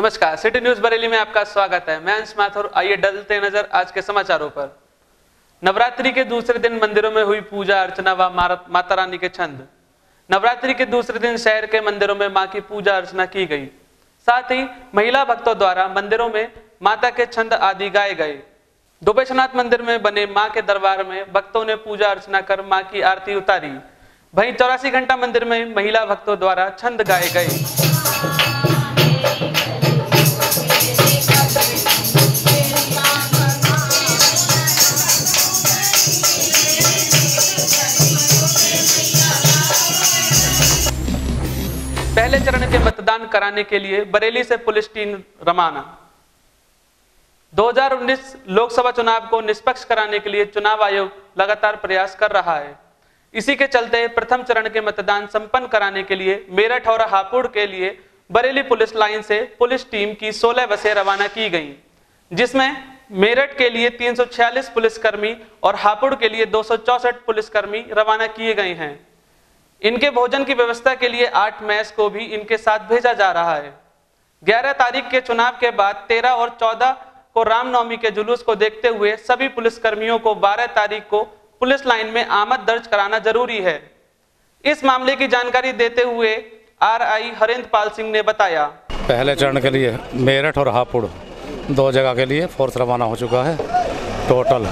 नमस्कार, city news Bareilly में आपका स्वागत है। मैं अंश माथुर। आइए डालते नजर आज के समाचारों पर। नवरात्रि के दूसरे दिन मंदिरों में हुई पूजा अर्चना व माता रानी के छंद। नवरात्रि के दूसरे दिन शहर के मंदिरों में मां की पूजा अर्चना की गई। साथ ही महिला भक्तों द्वारा मंदिरों में माता के छंद आदि गाए गए। दुबेशनाथ मंदिर में बने मां के दरबार में भक्तों ने पूजा अर्चना कर मां की आरती उतारी। वहीं 84 घंटा मंदिर में महिला भक्तों द्वारा छंद गाए गए। पहले चरण के मतदान कराने के लिए बरेली से पुलिस टीम रवाना। 2019 लोकसभा चुनाव को निष्पक्ष कराने के लिए चुनाव आयोग लगातार प्रयास कर रहा है। इसी के चलते प्रथम चरण के मतदान संपन्न कराने के लिए मेरठ और हापुड़ के लिए बरेली पुलिस लाइन से पुलिस टीम की 16 बसें रवाना की गईं, जिसमें मेरठ के लिए 346 पुलिसकर्मी और हापुड़ के लिए 264 पुलिसकर्मी रवाना किए गए हैं। इनके भोजन की व्यवस्था के लिए 8 मैस को भी इनके साथ भेजा जा रहा है। 11 तारीख के चुनाव के बाद 13 और 14 को रामनवमी के जुलूस को देखते हुए सभी पुलिसकर्मियों को 12 तारीख को पुलिस लाइन में आमद दर्ज कराना जरूरी है। इस मामले की जानकारी देते हुए RI हरेंद्र पाल सिंह ने बताया, पहले चरण के लिए मेरठ और हापुड़ 2 जगह के लिए फोर्स रवाना हो चुका है। टोटल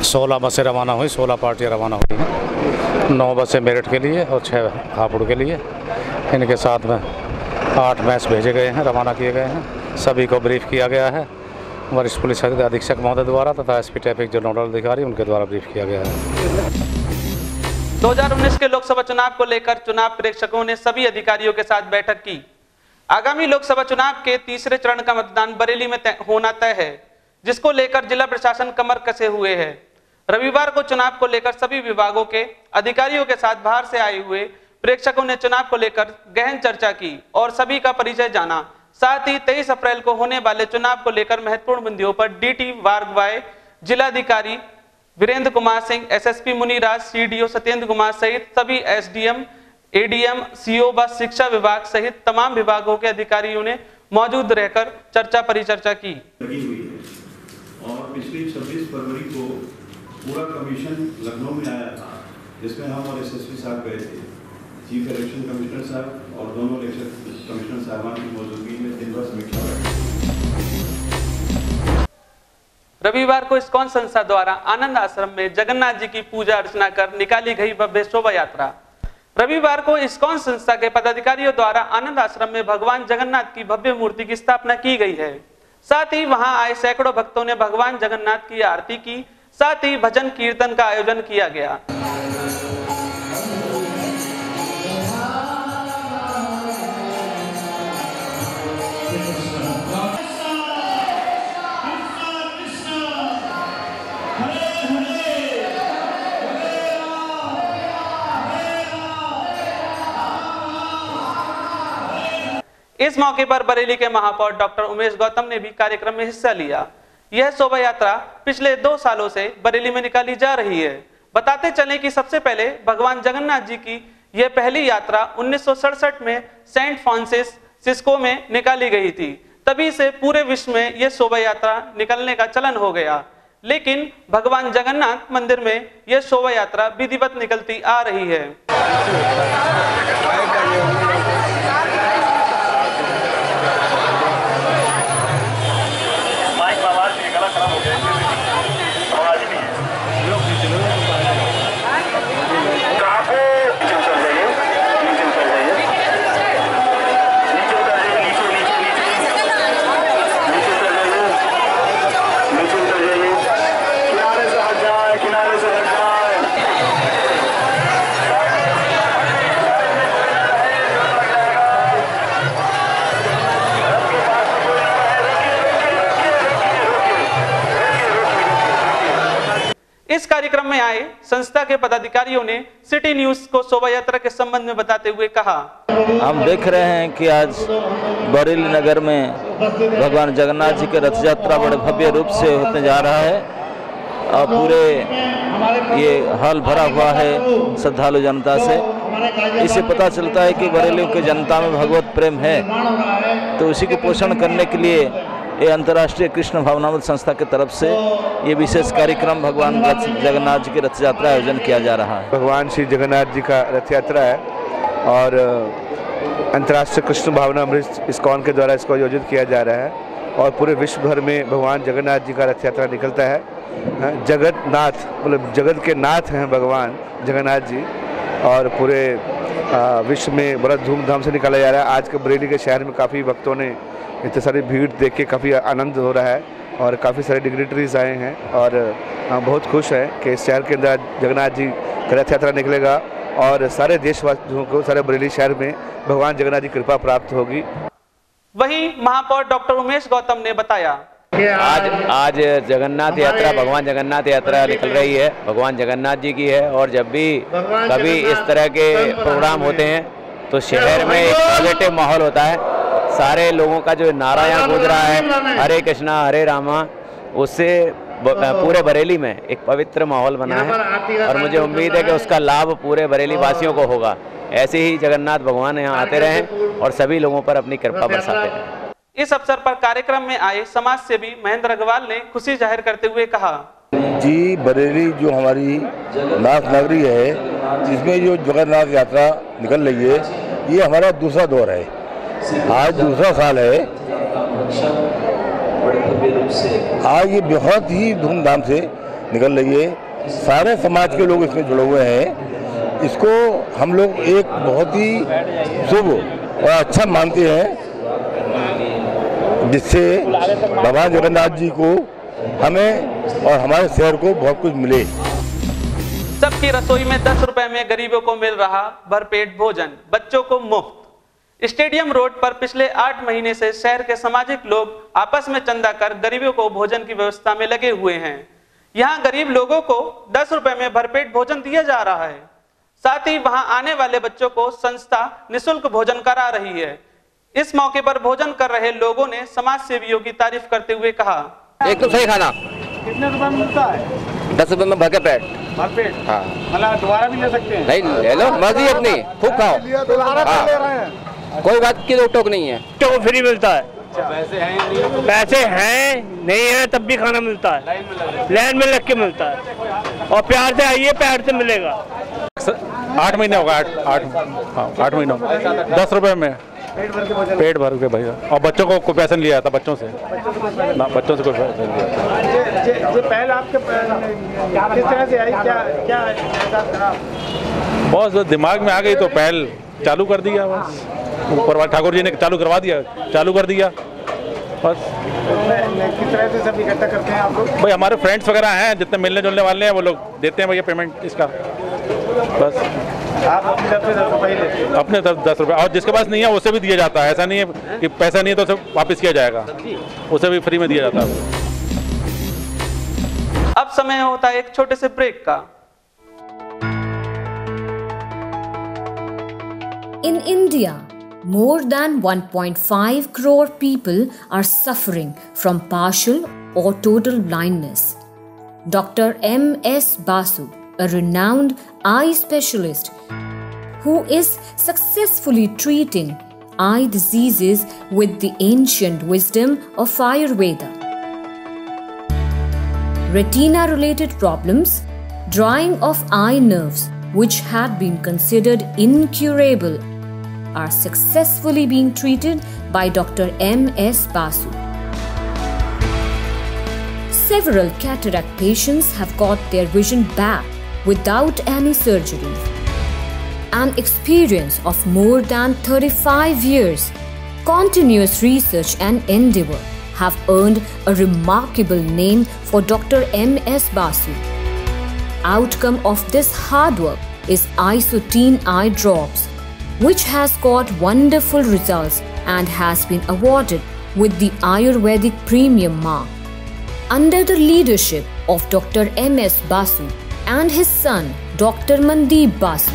16 बसें रवाना हुई, 16 पार्टियां रवाना हुई हैं। 9 बसें मेरठ के लिए और 6 हापुड़ के लिए। इनके साथ में 8 मैस भेजे गए हैं, रवाना किए गए हैं। सभी को ब्रीफ किया गया है वरिष्ठ पुलिस अधीक्षक महोदय द्वारा तथा SP ट्रैफिक जो नोडल अधिकारी उनके द्वारा ब्रीफ किया गया है। 2019 के लोकसभा चुनाव को लेकर चुनाव प्रेक्षकों ने सभी अधिकारियों के साथ बैठक की। आगामी लोकसभा चुनाव के तीसरे चरण का मतदान बरेली में होना तय है, जिसको लेकर जिला प्रशासन कमर कसे हुए है। रविवार को चुनाव को लेकर सभी विभागों के अधिकारियों के साथ बाहर से आए हुए प्रेक्षकों ने चुनाव को लेकर गहन चर्चा की और सभी का परिचय जाना। साथ ही 23 अप्रैल को होने वाले चुनाव को लेकर महत्वपूर्ण बिंदुओं पर DT वार्गवाए, जिलाधिकारी वीरेंद्र कुमार सिंह, SSP मुनिराज, CDO सत्येंद्र कुमार सहित सभी SDM, ADM, CO व शिक्षा विभाग सहित तमाम विभागों के अधिकारियों ने मौजूद रहकर चर्चा परिचर्चा की। और पिछली 26 फरवरी को पूरा कमीशन लखनऊ में आया था, जिसमें हम और SSP साहब गए थे। चीफ इलेक्शन कमिश्नर साहब और दोनों इलेक्शन कमिश्नर साहबान की मौजूदगी में दिन भर समीक्षा बैठक। रविवार को इस्कॉन संस्था द्वारा आनंद आश्रम में जगन्नाथ जी की पूजा अर्चना कर निकाली गई भव्य शोभा यात्रा। रविवार को इस्कॉन संस्था के पदाधिकारियों द्वारा आनंद आश्रम में भगवान जगन्नाथ की भव्य मूर्ति की स्थापना की गई है। साथ ही वहां आए सैकड़ों भक्तों ने भगवान जगन्नाथ की आरती की। साथ ही भजन कीर्तन का आयोजन किया गया। इस मौके पर बरेली के महापौर डॉक्टर उमेश गौतम ने भी कार्यक्रम में हिस्सा लिया। यह शोभा यात्रा पिछले 2 सालों से बरेली में निकाली जा रही है। बताते चलें कि सबसे पहले भगवान जगन्नाथ जी की यह पहली यात्रा 1967 में सेंट फ्रांसिस सिस्को में निकाली गई थी। तभी से पूरे विश्व में यह शोभा यात्रा निकलने का चलन हो गया। लेकिन भगवान जगन्नाथ मंदिर में यह शोभा यात्रा विधिवत निकलती आ रही है। इस कार्यक्रम में आए संस्था के पदाधिकारियों ने सिटी न्यूज को शोभा यात्रा के संबंध में बताते हुए कहा, हम देख रहे हैं कि आज बरेली नगर में भगवान जगन्नाथ जी के रथ यात्रा बड़े भव्य रूप से होने जा रहा है और पूरे ये हॉल भरा हुआ है श्रद्धालु जनता से। इससे पता चलता है कि बरेली की जनता में भगवत प्रेम है। तो इसी को पोषण करने के लिए ये अंतर्राष्ट्रीय कृष्ण भावनामृत संस्था की तरफ से ये विशेष कार्यक्रम भगवान जगन्नाथ जी की रथ यात्रा आयोजन किया जा रहा है। भगवान श्री जगन्नाथ जी का रथ यात्रा है और अंतर्राष्ट्रीय कृष्ण भावनामृत इस्कॉन के द्वारा इसको आयोजित किया जा रहा है और पूरे विश्व भर में भगवान जगन्नाथ जी का रथ यात्रा निकलता है। जगन्नाथ मतलब जगत के नाथ हैं भगवान जगन्नाथ जी और पूरे विश्व में बड़ा धूमधाम से निकाला जा रहा है। आज के बरेली के शहर में काफ़ी भक्तों ने इतनी सारी भीड़ देख के काफ़ी आनंद हो रहा है और काफ़ी सारे डिग्नेटरीज आए हैं और बहुत खुश हैं कि इस शहर के अंदर जगन्नाथ जी का रथ यात्रा निकलेगा और सारे देशवासियों को सारे बरेली शहर में भगवान जगन्नाथ जी की कृपा प्राप्त होगी। वहीं महापौर डॉक्टर उमेश गौतम ने बताया आज जगन्नाथ यात्रा भगवान जगन्नाथ यात्रा निकल रही है, भगवान जगन्नाथ जी की है और जब भी कभी इस तरह के प्रोग्राम होते हैं तो शहर में एक पॉजिटिव माहौल होता है। सारे लोगों का जो नारा यहाँ गूंज रहा है हरे कृष्णा हरे रामा, उससे पूरे बरेली में एक पवित्र माहौल बना है और मुझे उम्मीद है कि उसका लाभ पूरे बरेली वासियों को होगा। ऐसे ही जगन्नाथ भगवान यहाँ आते रहें और सभी लोगों पर अपनी कृपा बरसाते रहें। इस अवसर पर कार्यक्रम में आए समाज सेवी महेंद्र अग्रवाल ने खुशी जाहिर करते हुए कहा, जी बरेली जो हमारी नाथ नगरी है जिसमें जो जगन्नाथ यात्रा निकल रही है ये हमारा दूसरा दौर है, आज दूसरा साल है। आज ये बहुत ही धूमधाम से निकल रही है, सारे समाज के लोग इसमें जुड़े हुए हैं। इसको हम लोग एक बहुत ही शुभ और अच्छा मानते हैं जिससे भगवान जगन्नाथ जी को हमें और हमारे शहर को बहुत कुछ मिले। सबकी रसोई में 10 रुपए में गरीबों को मिल रहा भरपेट भोजन, बच्चों को मुफ्त। स्टेडियम रोड पर पिछले 8 महीने से शहर के सामाजिक लोग आपस में चंदा कर गरीबों को भोजन की व्यवस्था में लगे हुए हैं। यहाँ गरीब लोगों को 10 रुपए में भरपेट भोजन दिया जा रहा है। साथ ही वहां आने वाले बच्चों को संस्था निःशुल्क भोजन करा रही है। इस मौके पर भोजन कर रहे लोगों ने समाज सेवियों की तारीफ करते हुए कहा, एक तो सही खाना कितने रुपए में मिलता है? 10 रुपए में भर के प्लेट। हाँ, मतलब दोबारा भी ले सकते हैं? नहीं ले लो, मर्जी अपनी, खूब खाओ। ले रहे हैं। कोई बात की रोक टोक नहीं है। तो फ्री मिलता है। पैसे हैं नहीं है तब भी खाना मिलता है, लाइन में लग के मिलता है और प्यार से आइए, प्यार से मिलेगा। 8 महीने होगा, 8 महीनों 10 रुपए में पेट भर के भैया। और बच्चों को कोई पैसा नहीं लिया था, बच्चों से ना, बच्चों से कोई पैसा नहीं लिया था। पहले आपके किस तरह से आई, क्या बहुत दिमाग में आ गई तो पहल चालू कर दिया, बस ऊपर वाले ठाकुर जी ने चालू करवा दिया, चालू कर दिया बस। किस तरह से सब इकट्ठा करते हैं आप लोग? भाई हमारे फ्रेंड्स वगैरह हैं जितने मिलने जुलने वाले हैं वो लोग देते हैं भैया पेमेंट इसका, बस। आप अपनी तरफ से 10 रुपये ही देते हैं? अपने तरफ 10 रुपये, और जिसके पास नहीं है उसे भी दिया जाता है। ऐसा नहीं है कि पैसा नहीं है तो उसे वापस किया जाएगा, उसे भी फ्री में दिया जाता है। अब समय होता है एक छोटे से ब्रेक का। In India, more than 1.5 crore people are suffering from partial or total blindness. Dr. M.S. Basu, a renowned eye specialist who is successfully treating eye diseases with the ancient wisdom of Ayurveda. Retina-related problems, drying of eye nerves, which had been considered incurable, are successfully being treated by Dr. M.S. Basu. Several cataract patients have got their vision back without any surgery. An experience of more than 35 years, continuous research and endeavor have earned a remarkable name for Dr. M.S. Basu. Outcome of this hard work is Isotene Eye Drops, which has got wonderful results and has been awarded with the Ayurvedic Premium Mark. Under the leadership of Dr. M.S. Basu and his son Dr. Mandeep Basu,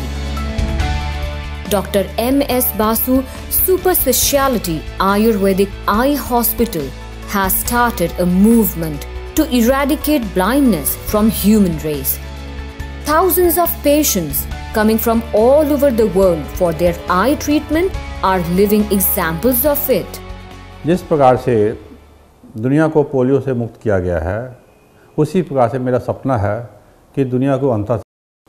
Dr. M.S. Basu Super Speciality Ayurvedic Eye Hospital has started a movement to eradicate blindness from human race. Thousands of patients coming from all over the world for their eye treatment are living examples of it. जिस प्रकार से दुनिया को polio से मुक्त किया गया है, उसी प्रकार से मेरा सपना है कि दुनिया को अंततः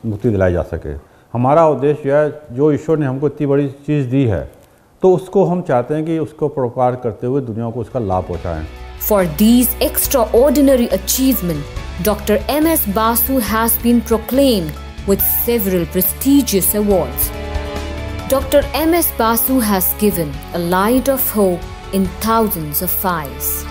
मुक्ति दिलाई जा सके। हमारा उद्देश्य है, जो ईश्वर ने हमको इतनी बड़ी चीज़ दी है, तो उसको हम चाहते हैं कि उसको प्रोपार करते हुए दुनिया को उसका लाभ पहुँचाएँ। For these extraordinary achievements, Dr. M.S. Basu has been proclaimed with several prestigious awards. Dr. M.S. Basu has given a light of hope in thousands of eyes.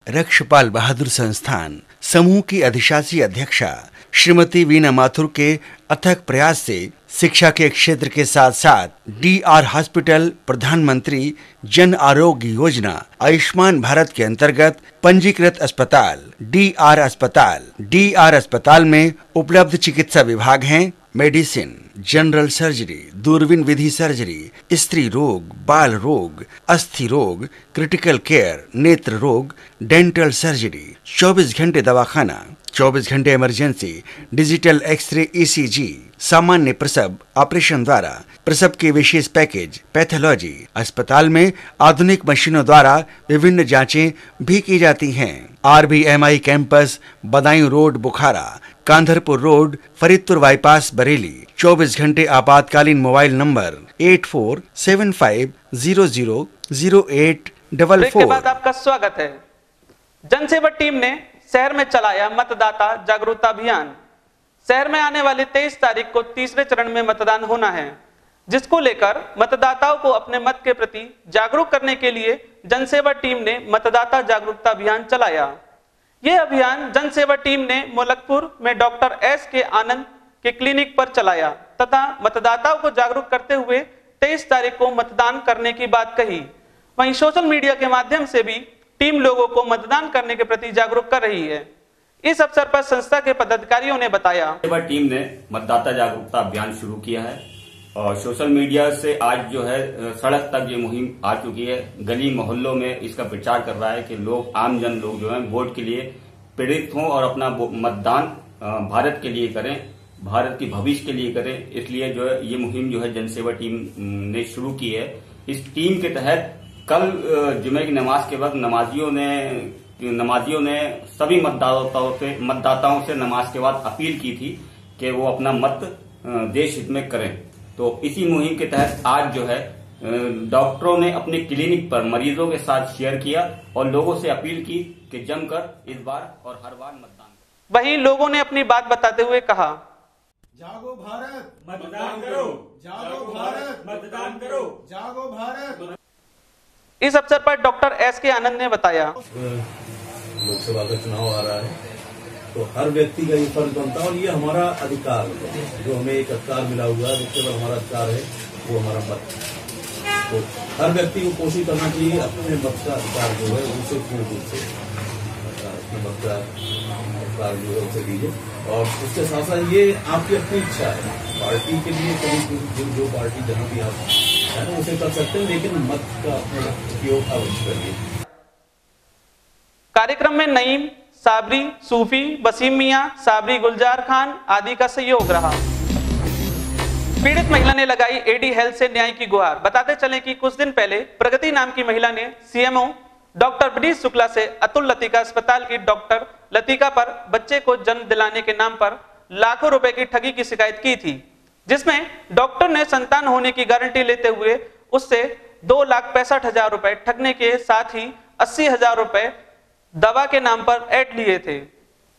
Rakshpal बहादुर संस्थान समूह की अधिशासी अध्यक्षा श्रीमती वीना माथुर के अथक प्रयास से शिक्षा के क्षेत्र के साथ साथ DR हॉस्पिटल, प्रधानमंत्री जन आरोग्य योजना, आयुष्मान भारत के अंतर्गत पंजीकृत अस्पताल DR अस्पताल में उपलब्ध चिकित्सा विभाग हैं मेडिसिन, जनरल सर्जरी, दूरबीन विधि सर्जरी, स्त्री रोग, बाल रोग, अस्थि रोग, क्रिटिकल केयर, नेत्र रोग, डेंटल सर्जरी, 24 घंटे दवाखाना, 24 घंटे इमरजेंसी, डिजिटल एक्सरे, ECG, सामान्य प्रसव ऑपरेशन द्वारा प्रसव के विशेष पैकेज, पैथोलॉजी। अस्पताल में आधुनिक मशीनों द्वारा विभिन्न जांचें भी की जाती हैं। RBMI कैंपस, बदायूं रोड, बुखारा, कांधरपुर रोड, फरीदपुर बाईपास, बरेली। 24 घंटे आपातकालीन मोबाइल नंबर 8475000844। ब्रेक के बाद आपका स्वागत है। जनसेवा टीम ने शहर में चलाया मतदाता जागरूकता अभियान। शहर में आने वाली 23 तारीख को तीसरे चरण में मतदान होना है, जिसको लेकर मतदाताओं को अपने मत के प्रति जागरूक करने के लिए जनसेवा टीम ने मतदाता जागरूकता अभियान चलाया। यह अभियान जनसेवा टीम ने मोलकपुर में डॉक्टर S.K. आनंद के क्लिनिक पर चलाया तथा मतदाताओं को जागरूक करते हुए 23 तारीख को मतदान करने की बात कही। वहीं सोशल मीडिया के माध्यम से भी टीम लोगों को मतदान करने के प्रति जागरूक कर रही है। इस अवसर पर संस्था के पदाधिकारियों ने बताया, टीम ने मतदाता जागरूकता अभियान शुरू किया है और सोशल मीडिया से आज जो है सड़क तक ये मुहिम आ चुकी है। गली मोहल्लों में इसका प्रचार कर रहा है कि लोग, आम जन लोग जो है वोट के लिए प्रेरित हों और अपना मतदान भारत के लिए करें, भारत की भविष्य के लिए करें। इसलिए जो है ये मुहिम जो है जनसेवा टीम ने शुरू की है। इस टीम के तहत कल जुमे की नमाज के वक्त नमाजियों ने सभी मतदाताओं से नमाज के बाद अपील की थी कि वो अपना मत देश हित में करें। तो इसी मुहिम के तहत आज जो है डॉक्टरों ने अपने क्लिनिक पर मरीजों के साथ शेयर किया और लोगों से अपील की कि जमकर इस बार और हर बार मतदान करें। वहीं लोगों ने अपनी बात बताते हुए कहा, जागो भारत, मतदान करो, जागो भारत, मतदान करो, जागो भारत। इस अवसर पर डॉक्टर S.K. आनंद ने बताया, लोकसभा का चुनाव आ रहा है तो हर व्यक्ति का ये फर्ज बनता है और ये हमारा अधिकार है, जो हमें एक अधिकार मिला हुआ है, जिसके बाद हमारा अधिकार है वो हमारा मत। तो हर व्यक्ति को कोशिश करना चाहिए अपने मत का अधिकार जो है उसे पूर्ण रूप से अपने मत का अधिकार जो है उसे दीजिए। और उसके साथ साथ ये आपकी अपनी इच्छा है, पार्टी के लिए कभी जो पार्टी जहाँ भी आप है ना, उसे कर सकते हैं, लेकिन मत का अपना उपयोग अवश्य करिए। कार्यक्रम में नईम, साबरी, सूफी, वसीम मियां, साबरी गुलजार खान आदि का सहयोग रहा। पीड़ित महिला ने लगाई एडी हेल्थ से न्याय की गुहार। बताते चलें कि कुछ दिन पहले प्रगति नाम की महिला ने सीएमओ डॉक्टर विनीत शुक्ला से अतुल लतिका अस्पताल की डॉक्टर लतिका पर बच्चे को जन्म दिलाने के नाम पर लाखों रुपए की ठगी की शिकायत की थी, जिसमें डॉक्टर ने संतान होने की गारंटी लेते हुए उससे 2,65,000 रुपए ठगने के साथ ही 80,000 रुपए दवा के नाम पर ऐड लिए थे,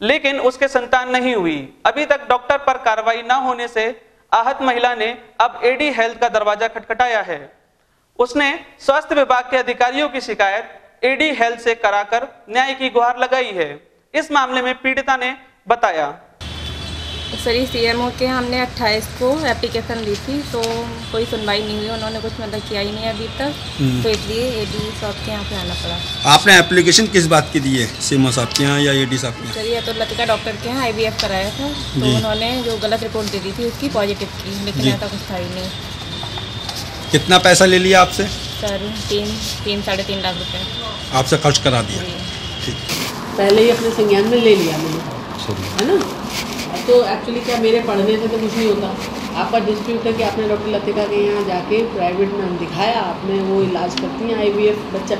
लेकिन उसके संतान नहीं हुई। अभी तक डॉक्टर पर कार्रवाई न होने से आहत महिला ने अब एडी हेल्थ का दरवाजा खटखटाया है। उसने स्वास्थ्य विभाग के अधिकारियों की शिकायत एडी हेल्थ से कराकर न्याय की गुहार लगाई है। इस मामले में पीड़िता ने बताया, सर सीएमओ के हमने 28 को एप्लीकेशन ली थी, तो कोई सुनवाई नहीं हुई, उन्होंने कुछ मतलब किया ही नहीं अभी तक, तो इसलिए एडी साहब के यहाँ पे आना पड़ा। आपने एप्लीकेशन किस बात की दी है, सीएमओ साहब के यहाँ या एडी साहब के यहाँ? सर ये तो लतिका डॉक्टर के यहाँ IVF कराया था, तो उन्होंने जो गलत रिपोर्ट दे दी थी उसकी पॉजिटिव की, लेकिन ऐसा कुछ था ही नहीं। कितना पैसा ले लिया आपसे? सर 3-3.5 लाख रुपये आपसे खर्च करा दिया। ठीक, पहले ही अपने संज्ञान में ले लिया मैंने, है ना। तो एक्चुअली क्या मेरे पढ़ने से तो कुछ नहीं होता, आपका डिस्प्यूट है कि आपने डॉक्टर लतिका के यहाँ जाके प्राइवेट में दिखाया, आपने वो इलाज करती हैं IVF बच्चा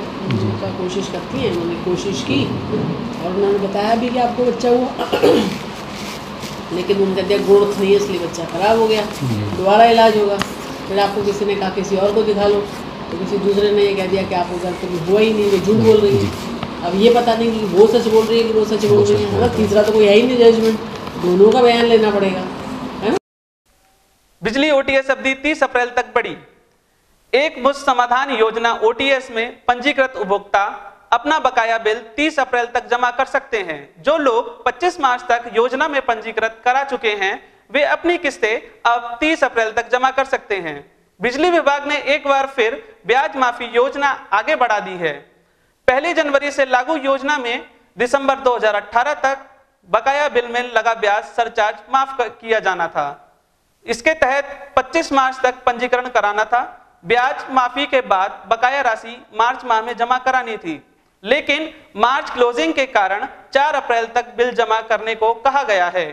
का कोशिश करती हैं, उन्होंने कोशिश की और उन्होंने बताया भी कि आपको बच्चा हुआ, लेकिन उन्होंने कह दिया ग्रोथ नहीं है इसलिए बच्चा खराब हो गया, दोबारा इलाज होगा। फिर आपको किसी ने कहा किसी और को दिखा लो, तो किसी दूसरे ने ये कह दिया कि आपको घर कभी हुआ ही नहीं, वो झूठ बोल रही है। अब ये पता नहीं कि वो सच बोल रही है कि वो सच बोल रही है, मतलब तीसरा तो कोई है ही नहीं जजमेंट, दोनों का बयान लेना पड़ेगा, है ना। बिजली OTS अवधि 30 अप्रैल तक बढ़ी। एक मुश्त समाधान योजना OTS में पंजीकृत उपभोक्ता अपना बकाया बिल 30 अप्रैल तक जमा कर सकते हैं। जो लोग 25 मार्च तक योजना में पंजीकृत करा चुके हैं वे अपनी किस्तें अब 30 अप्रैल तक जमा कर सकते हैं। बिजली विभाग ने एक बार फिर ब्याज माफी योजना आगे बढ़ा दी है। 1 जनवरी से लागू योजना में दिसंबर 2018 तक बकाया बिल में लगा ब्याज सरचार्ज माफ किया जाना था। इसके तहत 25 मार्च तक पंजीकरण कराना था। ब्याज माफी के बाद बकाया राशि मार्च माह में जमा करानी थी, लेकिन मार्च क्लोजिंग के कारण 4 अप्रैल तक बिल जमा करने को कहा गया है।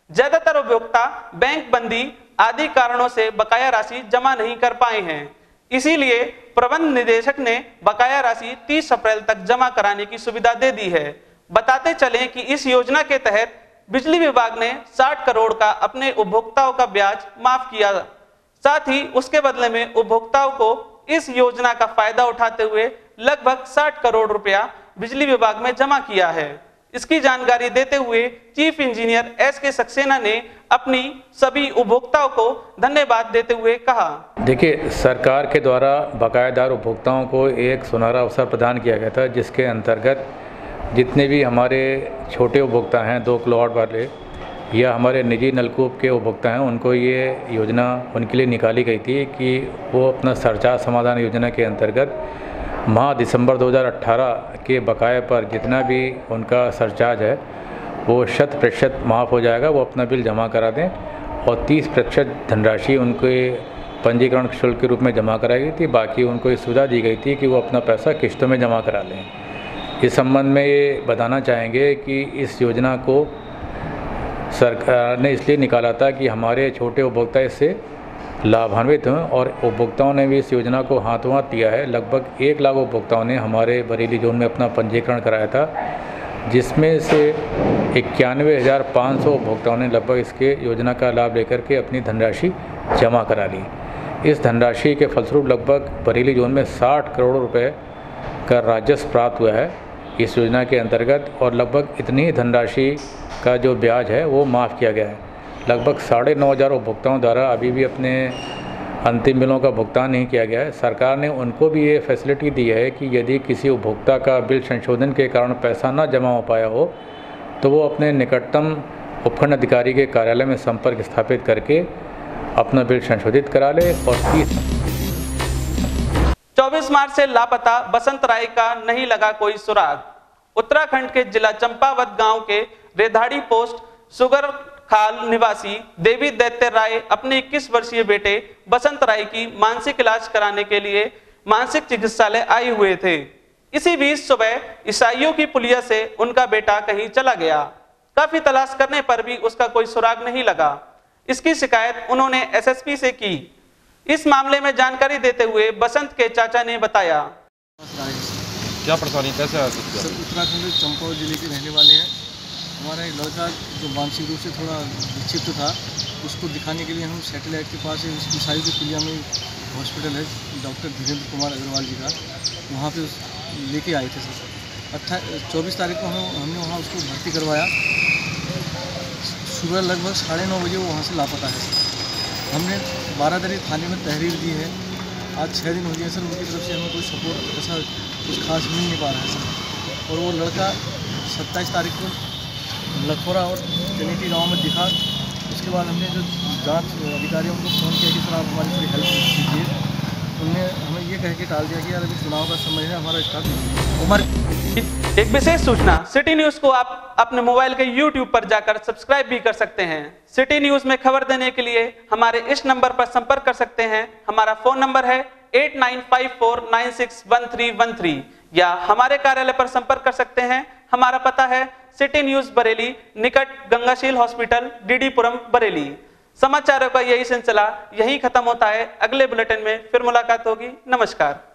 ज्यादातर उपभोक्ता बैंक बंदी आदि कारणों से बकाया राशि जमा नहीं कर पाए हैं, इसीलिए प्रबंध निदेशक ने बकाया राशि 30 अप्रैल तक जमा कराने की सुविधा दे दी है। बताते चलें कि इस योजना के तहत बिजली विभाग ने 60 करोड़ का अपने उपभोक्ताओं का ब्याज माफ किया, साथ ही उसके बदले में उपभोक्ताओं को इस योजना का फायदा उठाते हुए लगभग 60 करोड़ रुपया बिजली विभाग में जमा किया है। इसकी जानकारी देते हुए चीफ इंजीनियर SK सक्सेना ने अपनी सभी उपभोक्ताओं को धन्यवाद देते हुए कहा, देखिए, सरकार के द्वारा बकायादार उपभोक्ताओं को एक सुनहरा अवसर प्रदान किया गया था, जिसके अंतर्गत जितने भी हमारे छोटे उपभोक्ता हैं 2 किलोवाट वाले या हमारे निजी नलकूप के उपभोक्ता हैं, उनको ये योजना उनके लिए निकाली गई थी कि वो अपना सरचार्ज समाधान योजना के अंतर्गत माह दिसंबर 2018 के बकाये पर जितना भी उनका सरचार्ज है वो 100% माफ़ हो जाएगा, वो अपना बिल जमा करा दें और 30% धनराशि उनके पंजीकरण शुल्क के रूप में जमा कराई गई थी। बाकी उनको ये सुविधा दी गई थी कि वो अपना पैसा किस्तों में जमा करा लें। इस संबंध में ये बताना चाहेंगे कि इस योजना को सरकार ने इसलिए निकाला था कि हमारे छोटे उपभोक्ता इससे लाभान्वित हों और उपभोक्ताओं ने भी इस योजना को हाथों हाथ दिया है। लगभग 1 लाख उपभोक्ताओं ने हमारे बरेली जोन में अपना पंजीकरण कराया था, जिसमें से 91,500 उपभोक्ताओं ने लगभग इसके योजना का लाभ लेकर के अपनी धनराशि जमा करा ली। इस धनराशि के फलस्वरूप लगभग बरेली जोन में 60 करोड़ रुपए का राजस्व प्राप्त हुआ है इस योजना के अंतर्गत, और लगभग इतनी ही धनराशि का जो ब्याज है वो माफ़ किया गया है। लगभग 9,500 उपभोक्ताओं द्वारा अभी भी अपने अंतिम बिलों का भुगतान नहीं किया गया है। सरकार ने उनको भी ये फैसिलिटी दी है कि यदि किसी उपभोक्ता का बिल संशोधन के कारण पैसा न जमा हो पाया हो तो वो अपने निकटतम उपखंड अधिकारी के कार्यालय में संपर्क स्थापित करके अपना बिल संशोधित करा ले। और 24 मार्च से लापता बसंत राय का नहीं लगा कोई सुराग। उत्तराखंड के जिला चंपावत गांव के रेधाड़ी पोस्ट शुगर खाल निवासी देवी दैत्य राय अपने 21 वर्षीय बेटे बसंत राय की मानसिक इलाज कराने के लिए मानसिक चिकित्सालय आए हुए थे। इसी बीच सुबह ईसाइयों की पुलिया से उनका बेटा कहीं चला गया। काफी तलाश करने पर भी उसका कोई सुराग नहीं लगा। इसकी शिकायत उन्होंने एसएसपी से की। इस मामले में जानकारी देते हुए बसंत के चाचा ने बताया। क्या परेशानी, कैसे आया? सर, उत्तराखंड चंपावत जिले के रहने वाले हैं। हमारा एक लड़का जो मानसिक रूप से थोड़ा विक्षिप्त था, उसको दिखाने के लिए हम सैटेलाइट के पास ईसाई की पुलिया में हॉस्पिटल है डॉक्टर धीरेन्द्र कुमार अग्रवाल जी का, वहाँ पे लेके आए थे सर। 24 तारीख को हमने वहाँ उसको भर्ती करवाया। सुबह लगभग 9:30 बजे वो वहाँ से लापता है सर। हमने 12 थाने में तहरीर दी है। आज 6 दिन हो गए सर, उनकी तरफ से हमें कोई सपोर्ट ऐसा कुछ खास मिल नहीं पा रहा है सर। और वो लड़का 27 तारीख को लखोरा और चनेटी गांव में दिखा। उसके बाद हमने जो जांच अधिकारी उनको फ़ोन किया कि सर आप हमारी थोड़ी हेल्प कीजिए। उनने हमें ये कह के टाल दिया कि यार अभी चुनाव का समय है, हमारा स्टाफ नहीं। एक विशेष सूचना, सिटी न्यूज को आप अपने मोबाइल के YouTube पर जाकर सब्सक्राइब भी कर सकते हैं। सिटी न्यूज में खबर देने के लिए हमारे इस नंबर पर संपर्क कर सकते हैं। हमारा फोन नंबर है 8954961313 या हमारे कार्यालय पर संपर्क कर सकते हैं। हमारा पता है सिटी न्यूज बरेली, निकट गंगाशील हॉस्पिटल, डीडीपुरम, बरेली। समाचारों का यही सिलसिला यहीं खत्म होता है। अगले बुलेटिन में फिर मुलाकात होगी। नमस्कार।